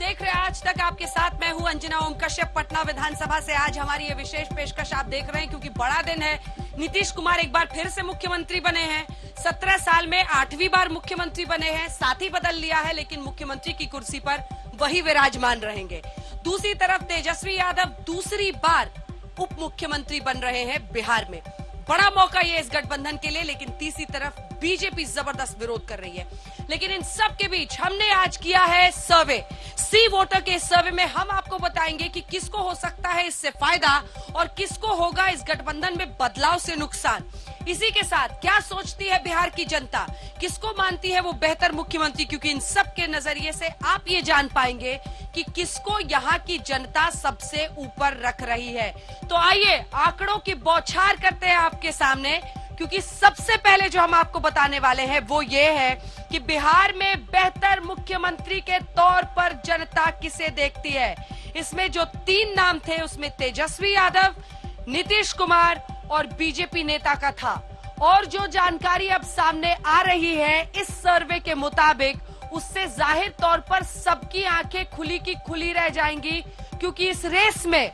देख रहे हैं आज तक आपके साथ मैं हूं अंजना ओम कश्यप पटना विधानसभा से। आज हमारी ये विशेष पेशकश आप देख रहे हैं क्योंकि बड़ा दिन है। नीतीश कुमार एक बार फिर से मुख्यमंत्री बने हैं। 17 साल में 8वीं बार मुख्यमंत्री बने हैं। साथी बदल लिया है लेकिन मुख्यमंत्री की कुर्सी पर वही विराजमान रहेंगे। दूसरी तरफ तेजस्वी यादव दूसरी बार उप मुख्यमंत्री बन रहे हैं बिहार में। बड़ा मौका ये इस गठबंधन के लिए, लेकिन तीसरी तरफ बीजेपी जबरदस्त विरोध कर रही है। लेकिन इन सब के बीच हमने आज किया है सर्वे। सी वोटर के सर्वे में हम आपको बताएंगे कि किसको हो सकता है इससे फायदा और किसको होगा इस गठबंधन में बदलाव से नुकसान। इसी के साथ क्या सोचती है बिहार की जनता, किसको मानती है वो बेहतर मुख्यमंत्री, क्योंकि इन सब के नजरिए से आप ये जान पाएंगे कि किसको यहाँ की जनता सबसे ऊपर रख रही है। तो आइए आंकड़ों की बौछार करते हैं आपके सामने, क्योंकि सबसे पहले जो हम आपको बताने वाले हैं वो ये है कि बिहार में बेहतर मुख्यमंत्री के तौर पर जनता किसे देखती है। इसमें जो 3 नाम थे उसमें तेजस्वी यादव, नीतीश कुमार और बीजेपी नेता का था। और जो जानकारी अब सामने आ रही है इस सर्वे के मुताबिक, उससे जाहिर तौर पर सबकी आंखें खुली की खुली रह जाएंगी, क्योंकि इस रेस में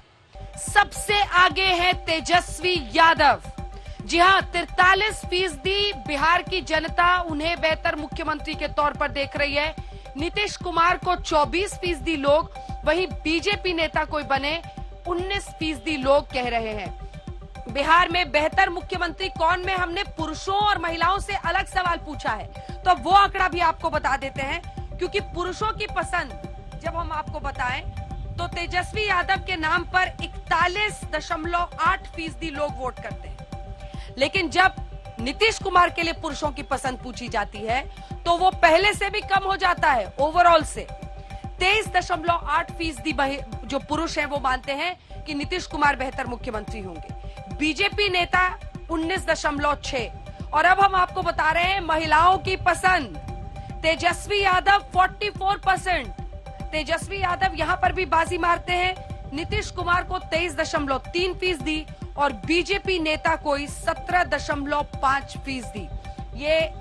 सबसे आगे है तेजस्वी यादव। जी हां, 43% बिहार की जनता उन्हें बेहतर मुख्यमंत्री के तौर पर देख रही है। नीतीश कुमार को 24% लोग, वहीं बीजेपी नेता कोई बने 19% लोग कह रहे हैं। बिहार में बेहतर मुख्यमंत्री कौन में हमने पुरुषों और महिलाओं से अलग सवाल पूछा है, तो वो आंकड़ा भी आपको बता देते हैं। क्योंकि पुरुषों की पसंद जब हम आपको बताएं तो तेजस्वी यादव के नाम पर 41.8% लोग वोट करते हैं। लेकिन जब नीतीश कुमार के लिए पुरुषों की पसंद पूछी जाती है तो वो पहले से भी कम हो जाता है। ओवरऑल से 23.8% जो पुरुष हैं वो मानते हैं कि नीतीश कुमार बेहतर मुख्यमंत्री होंगे। बीजेपी नेता 19.6। और अब हम आपको बता रहे हैं महिलाओं की पसंद। तेजस्वी यादव 44%। तेजस्वी यादव यहां पर भी बाजी मारते हैं। नीतीश कुमार को 23.3% और बीजेपी नेता कोई 17.5%। ये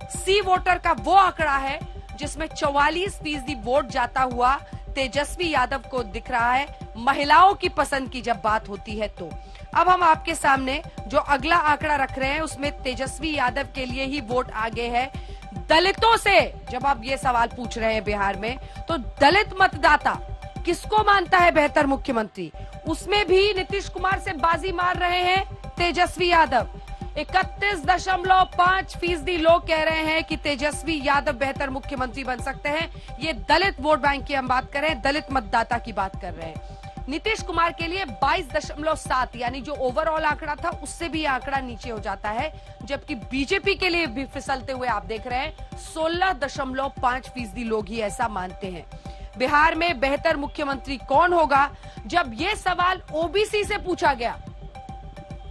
सी वोटर का वो आंकड़ा है जिसमें 44% वोट जाता हुआ तेजस्वी यादव को दिख रहा है। महिलाओं की पसंद की जब बात होती है तो अब हम आपके सामने जो अगला आंकड़ा रख रहे हैं उसमें तेजस्वी यादव के लिए ही वोट आगे है। दलितों से जब आप ये सवाल पूछ रहे हैं बिहार में, तो दलित मतदाता किसको मानता है बेहतर मुख्यमंत्री, उसमें भी नीतीश कुमार से बाजी मार रहे हैं तेजस्वी यादव। 31.5% लोग कह रहे हैं कि तेजस्वी यादव बेहतर मुख्यमंत्री बन सकते हैं। ये दलित वोट बैंक की हम बात कर रहे हैं, दलित मतदाता की बात कर रहे हैं। नीतीश कुमार के लिए 22.7, यानी जो ओवरऑल आंकड़ा था उससे भी आंकड़ा नीचे हो जाता है। जबकि बीजेपी के लिए भी फिसलते हुए आप देख रहे हैं 16.5% लोग ही ऐसा मानते हैं। बिहार में बेहतर मुख्यमंत्री कौन होगा, जब ये सवाल ओबीसी से पूछा गया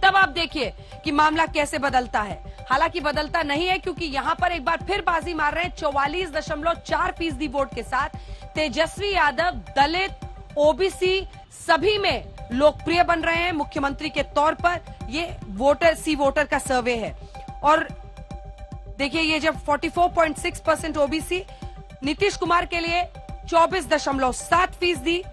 तब आप देखिए कि मामला कैसे बदलता है। हालांकि बदलता नहीं है, क्योंकि यहां पर एक बार फिर बाजी मार रहे हैं 44.4% वोट के साथ तेजस्वी यादव। दलित, ओबीसी सभी में लोकप्रिय बन रहे हैं मुख्यमंत्री के तौर पर। ये वोटर सी वोटर का सर्वे है। और देखिए ये जब 44.6% ओबीसी, नीतीश कुमार के लिए 24.7%।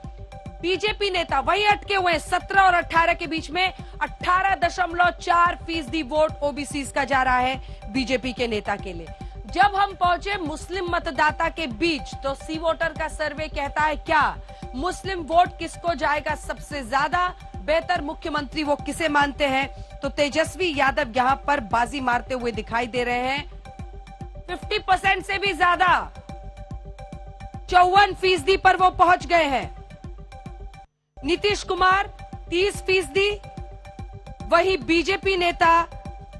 बीजेपी नेता वही अटके हुए हैं 17 और 18 के बीच में 18.4% वोट ओबीसी का जा रहा है बीजेपी के नेता के लिए। जब हम पहुंचे मुस्लिम मतदाता के बीच तो सी वोटर का सर्वे कहता है क्या मुस्लिम वोट किसको जाएगा सबसे ज्यादा, बेहतर मुख्यमंत्री वो किसे मानते हैं, तो तेजस्वी यादव यहां पर बाजी मारते हुए दिखाई दे रहे हैं। 50% से भी ज्यादा 54% पर वो पहुंच गए हैं। नीतीश कुमार 30%, वही बीजेपी नेता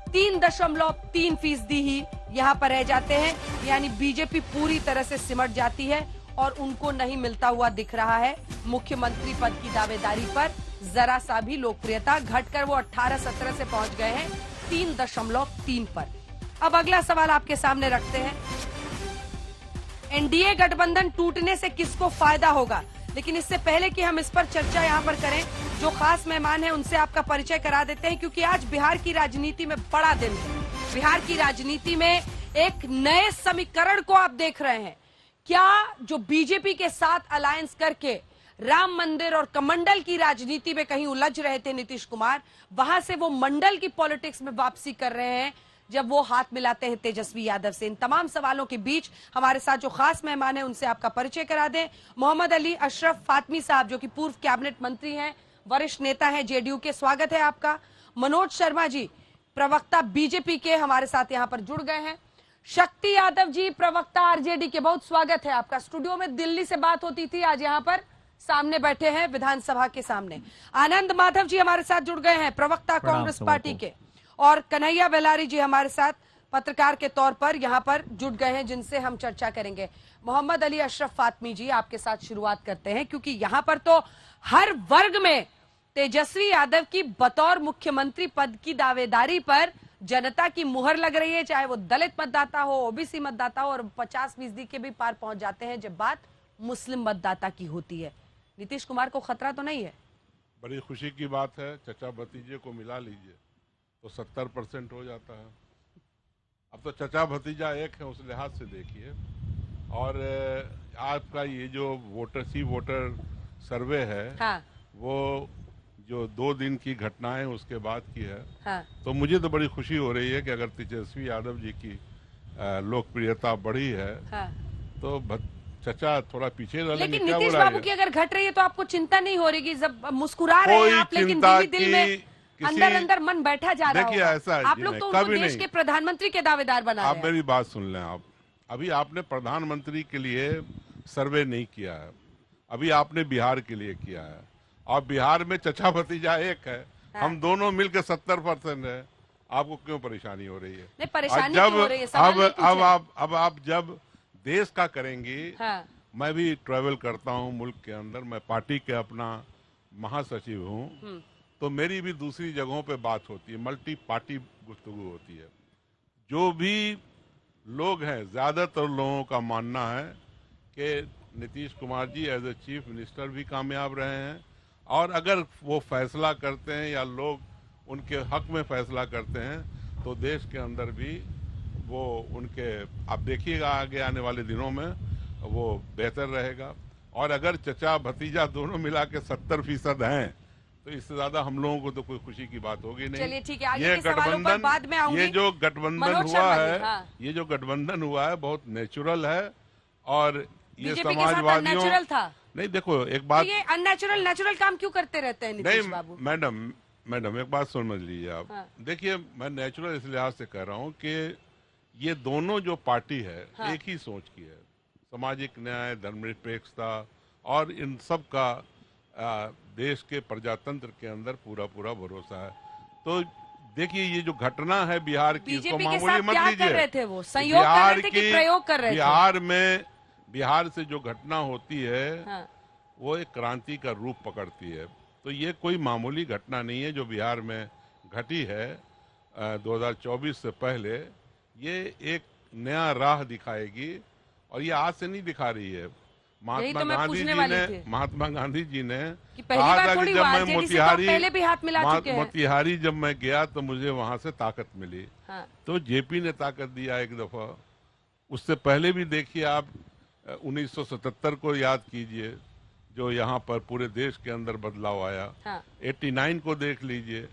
3.3% ही यहां पर रह जाते हैं। यानी बीजेपी पूरी तरह से सिमट जाती है और उनको नहीं मिलता हुआ दिख रहा है मुख्यमंत्री पद की दावेदारी पर जरा सा भी लोकप्रियता, घटकर वो 18-17 से पहुंच गए हैं 3.3 पर। अब अगला सवाल आपके सामने रखते हैं, एनडीए गठबंधन टूटने से किसको फायदा होगा। लेकिन इससे पहले कि हम इस पर चर्चा यहां पर करें, जो खास मेहमान हैं उनसे आपका परिचय करा देते हैं, क्योंकि आज बिहार की राजनीति में बड़ा दिन है। बिहार की राजनीति में एक नए समीकरण को आप देख रहे हैं क्या जो बीजेपी के साथ अलायंस करके राम मंदिर और कमंडल की राजनीति में कहीं उलझ रहे थे नीतीश कुमार, वहां से वो मंडल की पॉलिटिक्स में वापसी कर रहे हैं जब वो हाथ मिलाते हैं तेजस्वी यादव से। इन तमाम सवालों के बीच हमारे साथ जो खास मेहमान हैं उनसे आपका परिचय करा दें। मोहम्मद अली अशरफ फातमी साहब, जो कि पूर्व कैबिनेट मंत्री हैं, वरिष्ठ नेता हैं जेडीयू के, स्वागत है आपका। मनोज शर्मा जी, प्रवक्ता बीजेपी के, हमारे साथ यहाँ पर जुड़ गए हैं। शक्ति यादव जी, प्रवक्ता आरजेडी के, बहुत स्वागत है आपका। स्टूडियो में दिल्ली से बात होती थी, आज यहाँ पर सामने बैठे हैं विधानसभा के सामने। आनंद माधव जी हमारे साथ जुड़ गए हैं, प्रवक्ता कांग्रेस पार्टी के। और कन्हैया बेलारी जी हमारे साथ पत्रकार के तौर पर यहाँ पर जुड़ गए हैं, जिनसे हम चर्चा करेंगे। मोहम्मद अली अशरफ फातमी जी, आपके साथ शुरुआत करते हैं, क्योंकि यहाँ पर तो हर वर्ग में तेजस्वी यादव की बतौर मुख्यमंत्री पद की दावेदारी पर जनता की मुहर लग रही है, चाहे वो दलित मतदाता हो, ओबीसी मतदाता हो, और 50% के भी पार पहुंच जाते हैं जब बात मुस्लिम मतदाता की होती है। नीतीश कुमार को खतरा तो नहीं है? बड़ी खुशी की बात है, चचा भतीजे को मिला लीजिए तो 70% हो जाता है। अब तो चचा भतीजा एक है, उस लिहाज से देखिए। और आपका ये जो वोटर सर्वे है, हाँ। वो जो 2 दिन की घटनाएं उसके बाद की है, हाँ। तो मुझे तो बड़ी खुशी हो रही है कि अगर तेजस्वी यादव जी की लोकप्रियता बढ़ी है, हाँ। तो चचा थोड़ा पीछे रह, लेकिन नीतीश बाबू की अगर घट रही है तो आपको चिंता नहीं हो रही कि जब मुस्कुरा रहे हैं आप, लेकिन दिल में अंदर मन बैठा जा रहा है? देखिए, ऐसा आप लोग तो उनको देश के प्रधानमंत्री के दावेदार बना रहे हैं। आप मेरी बात सुन लें। आप अभी आपने प्रधानमंत्री के लिए सर्वे नहीं किया है, अभी आपने बिहार के लिए किया है, और बिहार में चचा भतीजा एक है, हाँ। हम दोनों मिलकर 70% है। आपको क्यों परेशानी हो रही है? नहीं, परेशानी क्यों हो रही है? अब आप जब देश का करेंगी, हाँ। मैं भी ट्रैवल करता हूँ मुल्क के अंदर, मैं पार्टी के अपना महासचिव हूँ, तो मेरी भी दूसरी जगहों पे बात होती है, मल्टी पार्टी गुफ्तगू होती है। जो भी लोग हैं, ज्यादातर लोगों का मानना है कि Nitish Kumar ji as a chief minister भी कामयाब रहे हैं, और अगर वो फैसला करते हैं या लोग उनके हक में फैसला करते हैं तो देश के अंदर भी वो उनके, आप देखिएगा आगे आने वाले दिनों में वो बेहतर रहेगा। और अगर चचा भतीजा दोनों मिला के 70% हैं तो इससे ज्यादा हम लोगों को तो कोई खुशी की बात होगी नहीं। चलिए ठीक है, आगे के सवालों पर बाद में आऊंगी। ये जो गठबंधन हुआ है, हाँ। ये जो गठबंधन हुआ है बहुत नेचुरल है, और ये समाजवादियों था। नहीं, देखो एक बात, तो ये नेचुरल काम क्यों करते रहते हैं नीतीश बाबू? मैडम एक बात समझ लीजिए आप, हाँ। देखिए, मैं नेचुरल इस लिहाज से कह रहा हूँ कि ये दोनों जो पार्टी है, हाँ। एक ही सोच की है, सामाजिक न्याय, धर्मनिरपेक्षता, और इन सब का देश के प्रजातंत्र के अंदर पूरा भरोसा है। तो देखिए, ये जो घटना है बिहार की, इसको मामूली मत लीजिए। वो संयोग कर रहे थे कि प्रयोग कर रहे थे? बिहार से जो घटना होती है, हाँ। वो एक क्रांति का रूप पकड़ती है। तो ये कोई मामूली घटना नहीं है जो बिहार में घटी है 2024 से पहले। ये एक नया राह दिखाएगी, और ये आज से नहीं दिखा रही है। महात्मा गांधी जी ने कहा था कि जब मैं मोतिहारी जब मैं गया तो मुझे वहां से ताकत मिली, हाँ। तो जेपी ने ताकत दिया एक दफा। उससे पहले भी देखिए आप 1977 को याद कीजिए, जो यहाँ पर पूरे देश के अंदर बदलाव आया, हाँ। 89 को देख लीजिए।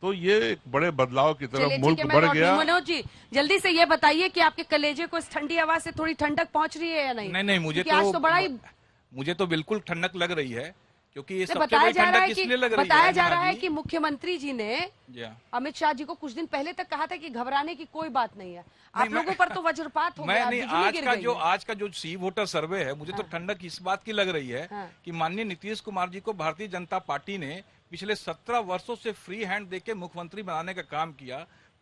तो ये एक बड़े बदलाव की तरफ मुल्क बढ़ गया। मनोज जी, जल्दी से ये बताइए कि आपके कलेजे को इस ठंडी हवा से थोड़ी ठंडक पहुंच रही है या नहीं? नहीं, मुझे तो बिल्कुल ठंडक लग रही है, क्योंकि ये सबसे बड़ी ठंडक इसलिए लग रही है। बताया जा रहा है कि मुख्यमंत्री जी ने अमित शाह जी को कुछ दिन पहले तक कहा था कि घबराने की कोई बात नहीं है। आप लोगों पर तो वज्रपात हो गया, आज का जो सी वोटर सर्वे है, मुझे तो ठंडक इस बात की लग रही है कि माननीय नीतीश कुमार जी को भारतीय जनता पार्टी ने पिछले 17 वर्षों से फ्री हैंड देके मुख्यमंत्री बनाने का काम किया।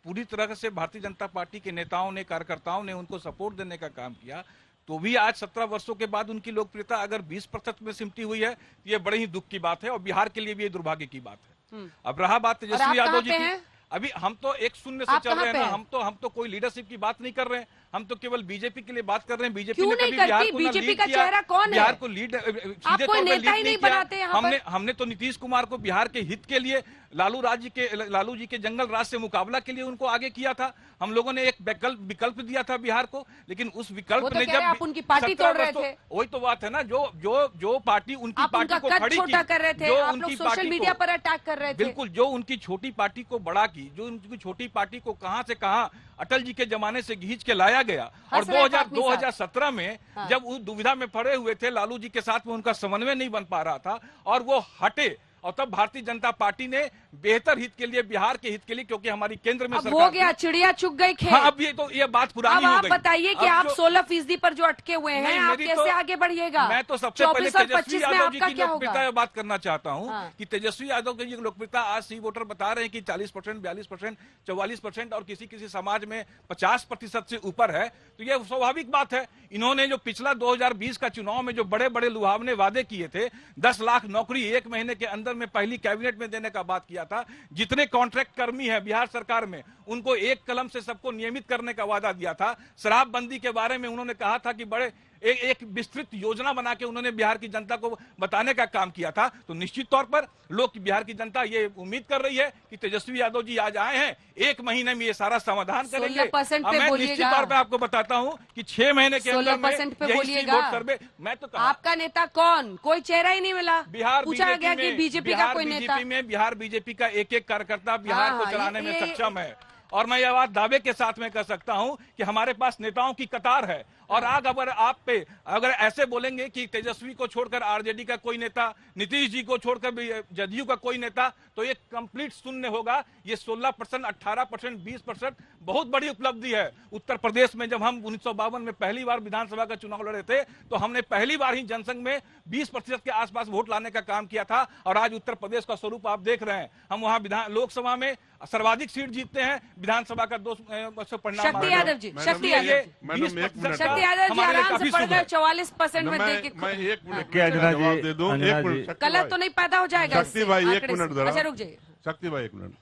पूरी तरह से भारतीय जनता पार्टी के नेताओं ने, कार्यकर्ताओं ने उनको सपोर्ट देने का काम किया। तो भी आज 17 वर्षों के बाद उनकी लोकप्रियता अगर 20% में सिमटी हुई है, तो ये बड़े ही दुख की बात है, और बिहार के लिए भी ये दुर्भाग्य की बात है। अब रहा बात तेजस्वी यादव जी की, अभी हम तो एक शून्य से चल रहे हैं ना, हम तो कोई लीडरशिप की बात नहीं कर रहे हैं, हम तो केवल बीजेपी के लिए बात कर रहे हैं। बीजेपी क्यों ने नहीं कभी करती? बिहार को ना बीजेपी लीड का किया, चेहरा कौन है? बिहार को लीड सीधे कोई तौर पे नेता ही लीड नहीं किया। बनाते यहाँ पर। हमने तो नीतीश कुमार को बिहार के हित के लिए, लालू जी के जंगल राज से मुकाबला के लिए उनको आगे किया था। हम लोगों ने एक विकल्प दिया था बिहार को, लेकिन उस विकल्प ने जब आप उनकी पार्टी तोड़ रहे थे। वही तो बात है ना, जो पार्टी उनकी पार्टी को खड़ी छोटा कर रहे थे, जो आप उनकी लोग सोशल मीडिया पर अटैक कर रहे थे। बिल्कुल, जो उनकी छोटी पार्टी को बड़ा की, जो उनकी छोटी पार्टी को कहां से कहां अटल जी के जमाने से खींच के लाया गया। और 2017 में जब उस दुविधा में पड़े हुए थे, लालू जी के साथ में उनका समन्वय नहीं बन पा रहा था और वो हटे, और तब भारतीय जनता पार्टी ने बेहतर हित के लिए, बिहार के हित के लिए, क्योंकि हमारी केंद्र में सरकार हो गया, चिड़िया चुग गई खेत। हाँ, अब ये बात पुरानी हो गई। अब आप बताइए कि आप 16% पर जो अटके हुए हैं, आप कैसे आगे बढ़िएगा? मैं तो सबसे पहले तेजस्वी यादव जी की लोकप्रियता होगा? बात करना चाहता हूँ कि तेजस्वी यादव की लोकप्रियता आज सी वोटर बता रहे हैं कि 40%, 42%, 44% और किसी समाज में 50% से ऊपर है। तो यह स्वाभाविक बात है। इन्होंने जो पिछला 2020 का चुनाव में जो बड़े बड़े लुभावने वादे किए थे, 10 लाख नौकरी 1 महीने के अंदर में पहली कैबिनेट में देने का बात किया था, जितने कॉन्ट्रैक्ट कर्मी है बिहार सरकार में उनको एक कलम से सबको नियमित करने का वादा दिया था। शराबबंदी के बारे में उन्होंने कहा था कि बड़े एक विस्तृत योजना बना के उन्होंने बिहार की जनता को बताने का काम किया था। तो निश्चित तौर पर लोग, बिहार की जनता ये उम्मीद कर रही है कि तेजस्वी यादव जी आज आए हैं, 1 महीने में ये सारा समाधान करेंगे। मैं निश्चित तौर पर आपको बताता हूं कि 6 महीने के अंदर में यही वोट सर्वे। मैं तो आपका नेता कौन? कोई चेहरा ही नहीं मिला। बिहार पूछा गया कि बीजेपी का कोई नेता? बिहार बीजेपी का एक कार्यकर्ता बिहार को चलाने में सक्षम है। और मैं यह बात दावे के साथ में कह सकता हूं कि हमारे पास नेताओं की कतार है। और अगर ऐसे बोलेंगे कि तेजस्वी को छोड़कर आरजेडी का कोई नेता, नीतीश जी को छोड़कर जदयू का कोई नेता, तो ये कंप्लीट शून्य होगा। ये 16%, 18%, 20% बहुत बड़ी उपलब्धि है। उत्तर प्रदेश में जब हम 1952 में पहली बार विधानसभा का चुनाव लड़े थे, तो हमने पहली बार ही जनसंघ में 20% के आसपास वोट लाने का काम किया था। और आज उत्तर प्रदेश का स्वरूप आप देख रहे हैं। हम वहां लोकसभा में सर्वाधिक सीट जीतते हैं, विधानसभा का 2 परिणाम। शक्ति यादव जी, शक्ति यादव जी आराम से पड़ गए 44% में देखिए। मैं 1 मिनट के जवाब दे दूं। 1 मिनट गलत तो नहीं पैदा हो जाएगा? शक्ति भाई 1 मिनट जरा। अच्छा रुक जाइए। शक्ति भाई 1 मिनट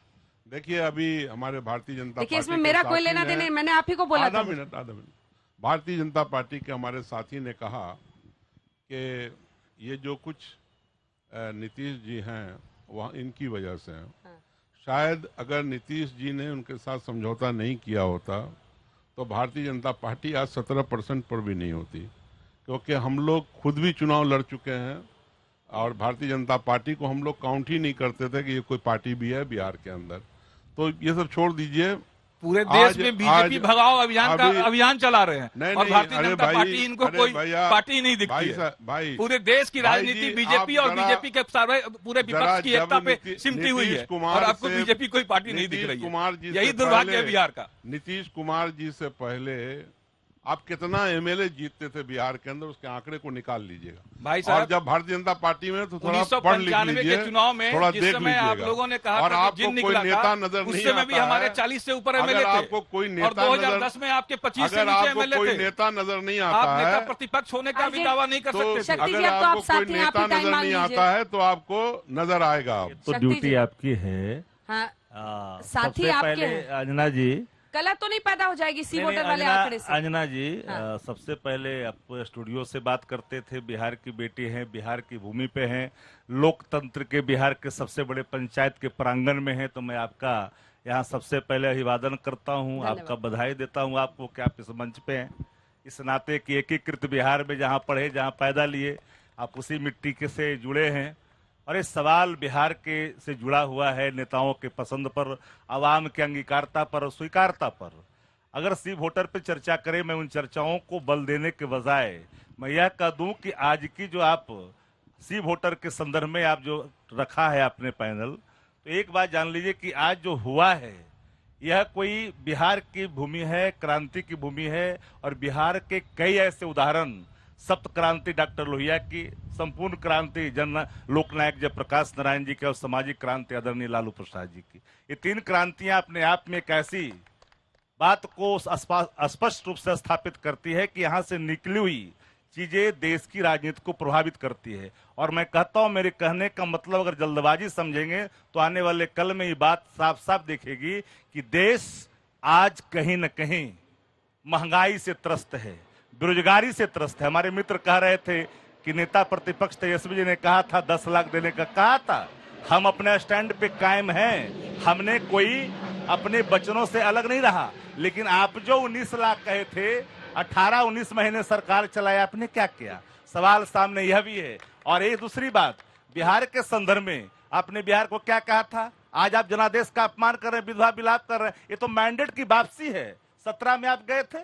देखिए, अभी हमारे भारतीय जनता पार्टी, देखिए इसमें मेरा कोई लेना देना, मैंने आप ही को बोला था। आधा मिनट। भारतीय जनता पार्टी के हमारे साथी ने कहा कि ये जो कुछ नीतीश जी हैं वह इनकी वजह से हैं। शायद अगर नीतीश जी ने उनके साथ समझौता नहीं किया होता तो भारतीय जनता पार्टी आज 17% पर भी नहीं होती, क्योंकि हम लोग खुद भी चुनाव लड़ चुके हैं और भारतीय जनता पार्टी को हम लोग काउंट ही नहीं करते थे कि ये कोई पार्टी भी है बिहार के अंदर। तो ये सब छोड़ दीजिए, पूरे देश में बीजेपी भगाओ अभियान चला रहे हैं और भारतीय जनता पार्टी इनको कोई पार्टी नहीं दिखती है। पूरे देश की राजनीति बीजेपी और बीजेपी के पूरे विपक्ष की एकता पे सिमटी हुई है और आपको बीजेपी कोई पार्टी नहीं दिख रही है। यही दुर्भाग्य है बिहार का। नीतीश कुमार जी से पहले आप कितना एमएलए जीतते थे बिहार के अंदर, उसके आंकड़े को निकाल लीजिएगा भाई साहब। और जब भारतीय जनता पार्टी में तो थोड़ा 1995 के चुनाव में थोड़ा जिस देख समय आप लीजिएगा। लोगों ने कहा और था आपको जिन कोई निकला नेता था, नजर उस नहीं समय भी आता हमारे है। 40 से ऊपर एमएलए थे। आपको कोई नेता और 2010 में आपके 25 से नीचे एमएलए कोई थे। नेता नजर नहीं आप आता नेता है, प्रतिपक्ष होने का भी दावा नहीं कर सकते। अगर आपको कोई नेता नजर नहीं आता है तो आपको नजर आएगा। तो ड्यूटी आपकी है। साथी आपके अंजना जी, गलत तो नहीं पैदा हो जाएगी सी वोटर वाले आंकड़े से? अंजना जी, सबसे पहले आप स्टूडियो से बात करते थे, बिहार की बेटी हैं, बिहार की भूमि पे हैं, लोकतंत्र के बिहार के सबसे बड़े पंचायत के प्रांगण में हैं, तो मैं आपका यहाँ सबसे पहले अभिवादन करता हूँ, आपका बधाई देता हूँ आपको कि आप इस मंच पे हैं। इस नाते कि एकीकृत बिहार में जहाँ पढ़े, जहाँ पैदा लिए, आप उसी मिट्टी के से जुड़े हैं। और ये सवाल बिहार के से जुड़ा हुआ है नेताओं के पसंद पर, आवाम के अंगीकारता पर और स्वीकारता पर। अगर सी वोटर पे चर्चा करें, मैं उन चर्चाओं को बल देने के बजाय मैं यह कह दूं कि आज की जो आप सी वोटर के संदर्भ में आप जो रखा है आपने पैनल, तो एक बात जान लीजिए कि आज जो हुआ है यह कोई बिहार की भूमि है, क्रांति की भूमि है। और बिहार के कई ऐसे उदाहरण, सप्त क्रांति डॉक्टर लोहिया की, संपूर्ण क्रांति जन लोकनायक जयप्रकाश नारायण जी की और सामाजिक क्रांति आदरणीय लालू प्रसाद जी की, ये 3 क्रांतियां अपने आप में एक ऐसी बात को स्पष्ट रूप से स्थापित करती है कि यहाँ से निकली हुई चीजें देश की राजनीति को प्रभावित करती है। और मैं कहता हूं, मेरे कहने का मतलब अगर जल्दबाजी समझेंगे तो आने वाले कल में ये बात साफ साफ दिखेगी कि देश आज कहीं न कहीं महंगाई से त्रस्त है, बेरोजगारी से त्रस्त है। हमारे मित्र कह रहे थे कि नेता प्रतिपक्ष तेजस्वी जी ने कहा था 10 लाख देने का, कहा था। हम अपने स्टैंड पे कायम हैं, हमने कोई अपने वचनों से अलग नहीं रहा। लेकिन आप जो 19 लाख कहे थे, 18-19 महीने सरकार चलाया, आपने क्या किया? सवाल सामने यह भी है। और एक दूसरी बात, बिहार के संदर्भ में आपने बिहार को क्या कहा था? आज आप जनादेश का अपमान कर रहे हैं, विधवा विलाप कर रहे हैं। ये तो मैंडेट की वापसी है। 17 में आप गए थे,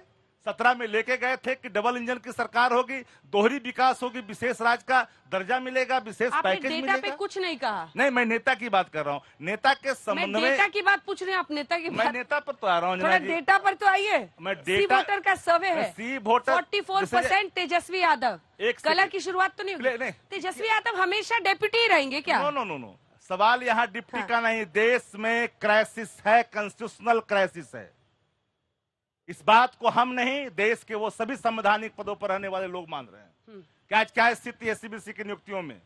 17 में लेके गए थे कि डबल इंजन की सरकार होगी, दोहरी विकास होगी, विशेष राज्य का दर्जा मिलेगा, विशेष पैकेज मिलेगा। पे कुछ नहीं कहा। नहीं, मैं नेता की बात कर रहा हूँ, नेता के संबंध में। डेटा की बात पूछ रहे हैं आप, नेता की बात। मैं नेता पर तो आ रहा हूँ, थोड़ा डेटा पर तो आइए। मैं सी वोटर का सर्वे है, सी वोटर 44% तेजस्वी यादव। कला की शुरुआत तो नहीं हुई। तेजस्वी यादव हमेशा डेप्यूटी रहेंगे क्या? नो, सवाल यहाँ डिप्टी का नहीं, देश में क्राइसिस है, कॉन्स्टिट्यूशनल क्राइसिस है। इस बात को हम नहीं, देश के वो सभी संवैधानिक पदों पर रहने वाले लोग मान रहे हैं। क्या क्या स्थिति है सीबीसी की नियुक्तियों में,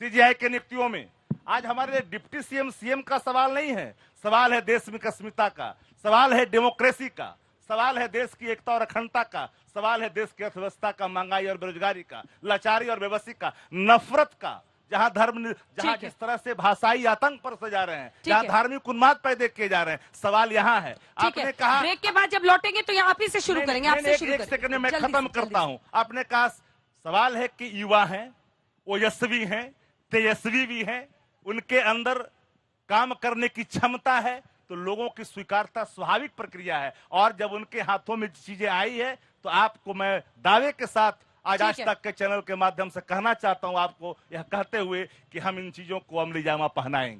सीजीआई की नियुक्तियों में? आज हमारे लिए डिप्टी सीएम का सवाल नहीं है, सवाल है देश में अस्मिता का, सवाल है डेमोक्रेसी का, सवाल है देश की एकता और अखंडता का, सवाल है देश की अर्थव्यवस्था का, महंगाई और बेरोजगारी का, लाचारी और बेबसी का, नफरत का, जहां जहां जिस तरह से भाषाई आतंक पर जा रहे हैं, जहां धार्मिक उन्माद पैदा किए जा रहे हैं, सवाल यहाँ है। आपने कहा ब्रेक के बाद जब लौटेंगे तो यहाँ आप ही से शुरू करेंगे। आपसे शुरू एक सेकंड में मैं खत्म करता हूँ। आपने कहा सवाल है कि युवा हैं, ओजस्वी हैं, तेजस्वी भी हैं, उनके अंदर काम करने की क्षमता है, तो लोगों की स्वीकारता स्वाभाविक प्रक्रिया है। और जब उनके हाथों में चीजें आई है तो आपको मैं दावे के साथ आज तक के चैनल के माध्यम से कहना चाहता हूं, आपको यह कहते हुए कि हम इन चीजों को अमली जामा पहनाएंगे।